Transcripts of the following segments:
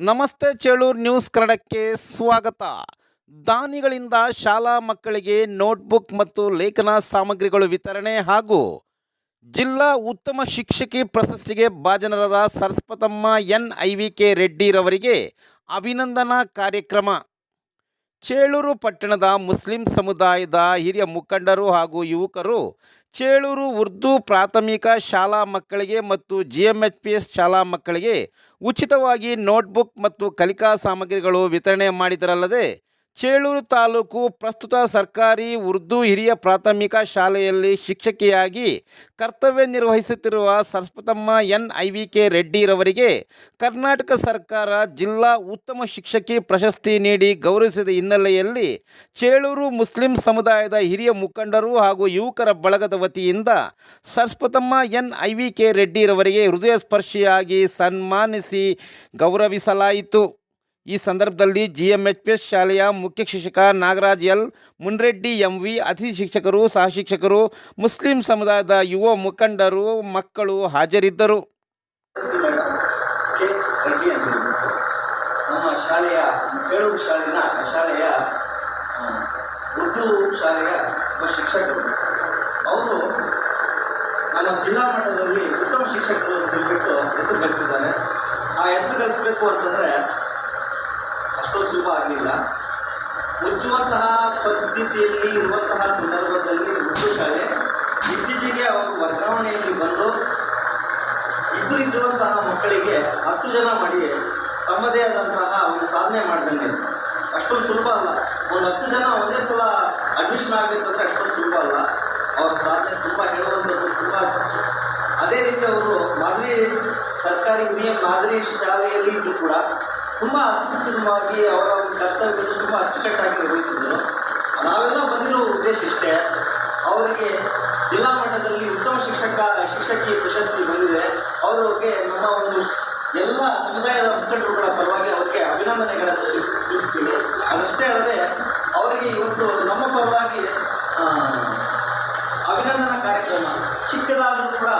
ನಮಸ್ತೆ ಚೇಳೂರು ನ್ಯೂಸ್ ಕನ್ನಡಕ್ಕೆ ಸ್ವಾಗತ. ದಾನಿಗಳಿಂದ ಶಾಲಾ ಮಕ್ಕಳಿಗೆ ನೋಟ್ಬುಕ್ ಮತ್ತು ಲೇಖನ ಸಾಮಗ್ರಿಗಳು ವಿತರಣೆ ಹಾಗೂ ಜಿಲ್ಲಾ ಉತ್ತಮ ಶಿಕ್ಷಕಿ ಪ್ರಶಸ್ತಿಗೆ ಭಾಜನರಾದ ಸರಸ್ವತಮ್ಮ NIVK ರೆಡ್ಡಿರವರಿಗೆ ಅಭಿನಂದನಾ ಕಾರ್ಯಕ್ರಮ. ಚೇಳೂರು ಪಟ್ಟಣದ ಮುಸ್ಲಿಂ ಸಮುದಾಯದ ಹಿರಿಯ ಮುಖಂಡರು ಹಾಗೂ ಯುವಕರು ಚೇಳೂರು ಉರ್ದು ಪ್ರಾಥಮಿಕ ಶಾಲಾ ಮಕ್ಕಳಿಗೆ ಮತ್ತು GMHPS ಶಾಲಾ ಮಕ್ಕಳಿಗೆ ಉಚಿತವಾಗಿ ನೋಟ್ಬುಕ್ ಮತ್ತು ಕಲಿಕಾ ಸಾಮಗ್ರಿಗಳು ವಿತರಣೆ ಮಾಡಿದರಲ್ಲದೆ, ಚೇಳೂರು ತಾಲೂಕು ಪ್ರಸ್ತುತ ಸರ್ಕಾರಿ ಉರ್ದು ಹಿರಿಯ ಪ್ರಾಥಮಿಕ ಶಾಲೆಯಲ್ಲಿ ಶಿಕ್ಷಕಿಯಾಗಿ ಕರ್ತವ್ಯ ನಿರ್ವಹಿಸುತ್ತಿರುವ ಸರಸ್ವತಮ್ಮ NIVK ರೆಡ್ಡಿರವರಿಗೆ ಕರ್ನಾಟಕ ಸರ್ಕಾರ ಜಿಲ್ಲಾ ಉತ್ತಮ ಶಿಕ್ಷಕಿ ಪ್ರಶಸ್ತಿ ನೀಡಿ ಗೌರವಿಸಿದ ಹಿನ್ನೆಲೆಯಲ್ಲಿ ಚೇಳೂರು ಮುಸ್ಲಿಂ ಸಮುದಾಯದ ಹಿರಿಯ ಮುಖಂಡರು ಹಾಗೂ ಯುವಕರ ಬಳಗದ ವತಿಯಿಂದ ಸರಸ್ವತಮ್ಮ NIVK ರೆಡ್ಡಿರವರಿಗೆ ಹೃದಯ ಸ್ಪರ್ಶಿಯಾಗಿ ಸನ್ಮಾನಿಸಿ ಗೌರವಿಸಲಾಯಿತು. ಈ ಸಂದರ್ಭದಲ್ಲಿ GMHPS ಶಾಲೆಯ ಮುಖ್ಯ ಶಿಕ್ಷಕ ನಾಗರಾಜ್ L ಮುನ್ರೆಡ್ಡಿ MV, ಅತಿಥಿ ಶಿಕ್ಷಕರು, ಸಹ ಶಿಕ್ಷಕರು, ಮುಸ್ಲಿಂ ಸಮುದಾಯದ ಯುವ ಮುಖಂಡರು, ಮಕ್ಕಳು ಹಾಜರಿದ್ದರು. ನಮ್ಮ ಶಾಲೆಯ ಚೇಳೂರು ಶಾಲೆಯ ಉರ್ದು ಶಾಲೆಯ ಒಬ್ಬ ಶಿಕ್ಷಕರು. ಅವರು ನಮ್ಮ ಜಿಲ್ಲಾ ಮಟ್ಟದಲ್ಲಿ ಉತ್ತಮ ಶಿಕ್ಷಕರು ತಿಳಿಬಿಟ್ಟು ಹೆಸರು ಗಳಿಸಿದ್ದಾರೆ. ಆ ಹೆಸರು ಗಳಿಸಬೇಕು ಅಂತಂದರೆ ಅಷ್ಟೊಂದು ಸುಲಭ ಆಗಲಿಲ್ಲ. ಮುಚ್ಚುವಂತಹ ಪರಿಸ್ಥಿತಿಯಲ್ಲಿ ಇರುವಂತಹ ಸಂದರ್ಭದಲ್ಲಿ ಉರ್ದು ಶಾಲೆ ಇತ್ತೀಚೆಗೆ ಅವರು ವರ್ಗಾವಣೆಯಲ್ಲಿ ಬಂದು ಇದ್ದಂತಹ ಮಕ್ಕಳಿಗೆ 10 ಜನ ಮಾಡಿ ತಮ್ಮದೇ ಆದಂತಹ ಒಂದು ಸಾಧನೆ ಮಾಡಿದಂಗೆ. ಅಷ್ಟೊಂದು ಸುಲಭ ಅಲ್ಲ. ಒಂದು 10 ಜನ ಒಂದೇ ಸಲ ಅಡ್ಮಿಷನ್ ಆಗಬೇಕಂದ್ರೆ ಅಷ್ಟೊಂದು ಸುಲಭ ಅಲ್ಲ. ಅವರ ಸಾಧನೆ ತುಂಬ ಹೇಳುವಂಥದ್ದು ತುಂಬ. ಅದೇ ರೀತಿ ಅವರು ಸರ್ಕಾರಿ ಹಿರಿಯ ಮಾದರಿ ಶಾಲೆಯಲ್ಲಿ ಇದ್ದು ಕೂಡ ತುಂಬ ಅತ್ಯುತ್ತಮವಾಗಿ ಅವರ ಒಂದು ಕರ್ತವ್ಯವನ್ನು ತುಂಬ ಅಚ್ಚುಕಟ್ಟಾಗಿ ನಿರ್ವಹಿಸಿದರು. ನಾವೆಲ್ಲ ಬಂದಿರೋ ಉದ್ದೇಶ ಇಷ್ಟೇ, ಅವರಿಗೆ ಜಿಲ್ಲಾ ಮಟ್ಟದಲ್ಲಿ ಉತ್ತಮ ಶಿಕ್ಷಕಿ ಪ್ರಶಸ್ತಿ ಬಂದಿದೆ. ಅವರಿಗೆ ನಮ್ಮ ಒಂದು ಎಲ್ಲ ಸಮುದಾಯದ ಮುಖಂಡರುಗಳ ಪರವಾಗಿ ಅವರಿಗೆ ಅಭಿನಂದನೆಗಳನ್ನು ತಿಳಿಸ್ತೀವಿ. ಅದಷ್ಟೇ ಅಲ್ಲದೆ ಅವರಿಗೆ ಇವತ್ತು ನಮ್ಮ ಪರವಾಗಿ ಅಭಿನಂದನಾ ಕಾರ್ಯಕ್ರಮ ಚಿಕ್ಕದಾದರೂ ಕೂಡ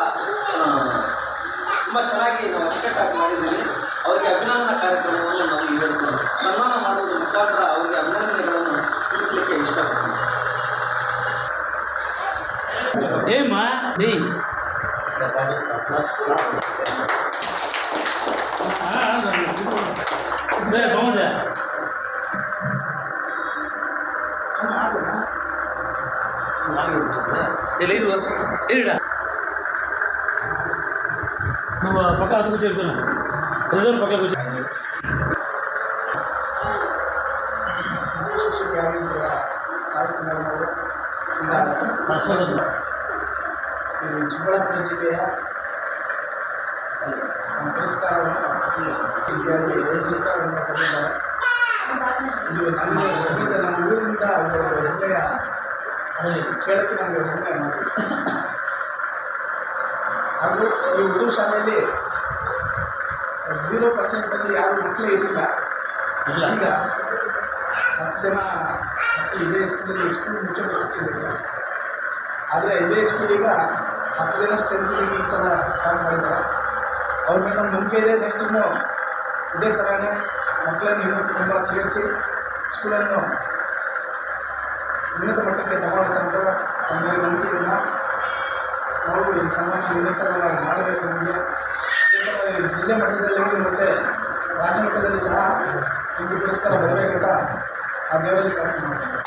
ತುಂಬ ಚೆನ್ನಾಗಿ ನಾವು ಅಚ್ಚುಕಟ್ಟಾಗಿ ಮಾಡಿದ್ದೀವಿ. ಅವರಿಗೆ ಅಭಿನಂದನಾ ಕಾರ್ಯಕ್ರಮವನ್ನು ನಾವು ಇವತ್ತು ಸನ್ಮಾನ ಮಾಡುವುದರ ಮುಖಾಂತರ ಅವರಿಗೆ ಅಭಿನಂದನೆಗಳನ್ನು ತಿಳಿಸಲಿಕ್ಕೆ ಇಷ್ಟಪಡ್ತೀನಿ. ನಮ್ಮ ಪಕ್ಕ ಹತ್ತು ಕೂತಿರ್ತಾನೆ ರಿಸರ್ವ್ ಪಕ್ಕ ಕೂತಿ ಚಿಕ್ಕಬಳ್ಳಾಪುರ ಜಿಲ್ಲೆಯ ಪುರಸ್ಕಾರವನ್ನು ಪಡೆದಿದ್ದಾರೆ. ಇದು ನಮ್ಮ ಊರಿನಿಂದ ಹೆಮ್ಮೆಯ ಕೇಳಕ್ಕೆ ನಮಗೆ ಹೆಮ್ಮೆ ಮಾಡಿ. ಹಾಗೂ ಈ ಉರ್ದು ಶಾಲೆಯಲ್ಲಿ 0% ಯಾರು ಮಕ್ಕಳೇ ಇರಲಿಲ್ಲ. ಈಗ 10 ಜನ ಇದೇ ಸ್ಕೂಲಲ್ಲಿ ಸ್ಕೂಲ್ ಮುಚ್ಚೋ ಪರಿಸ್ಥಿತಿ. ಆದರೆ ಇದೇ ಸ್ಕೂಲಿಗ 10 ಜನ ಸ್ಟ್ರೆಂತ್ ಈ ಸಲ ಸ್ಟಾರ್ಟ್ ಮಾಡಿದ್ದಾರೆ. ಅವ್ರ ಮೇಲೆ ನಮ್ಮ ನಂಬಿಕೆ ಇದೆ. ನೆಕ್ಸ್ಟ್ ಇನ್ನೂ ಇದೇ ಥರನೇ ಮಕ್ಕಳನ್ನು ಇನ್ನೂ ತುಂಬ ಸೇರಿಸಿ ಸ್ಕೂಲನ್ನು ಉನ್ನತ ಮಟ್ಟಕ್ಕೆ ತಗೊಳ್ತಕ್ಕಂಥ ನಮಗೆ ನಂಬಿಕೆಯನ್ನು ನಾವು ಈ ಸನ್ಮಾನ ಇನ್ನೊಂದ್ಸಲ ಮಾಡಬೇಕು. ನಮಗೆ ಜಿಲ್ಲೆ ಮಟ್ಟದಲ್ಲಿ ಮತ್ತು ರಾಜ್ಯ ಮಟ್ಟದಲ್ಲಿ ಸಹ ನಿಮಗೆ ಪುರಸ್ಕಾರ ಬರಬೇಕಂತ ಆ ದೇವರಲ್ಲಿ ಪ್ರಾರ್ಥನೆ ಮಾಡ್ತೀವಿ.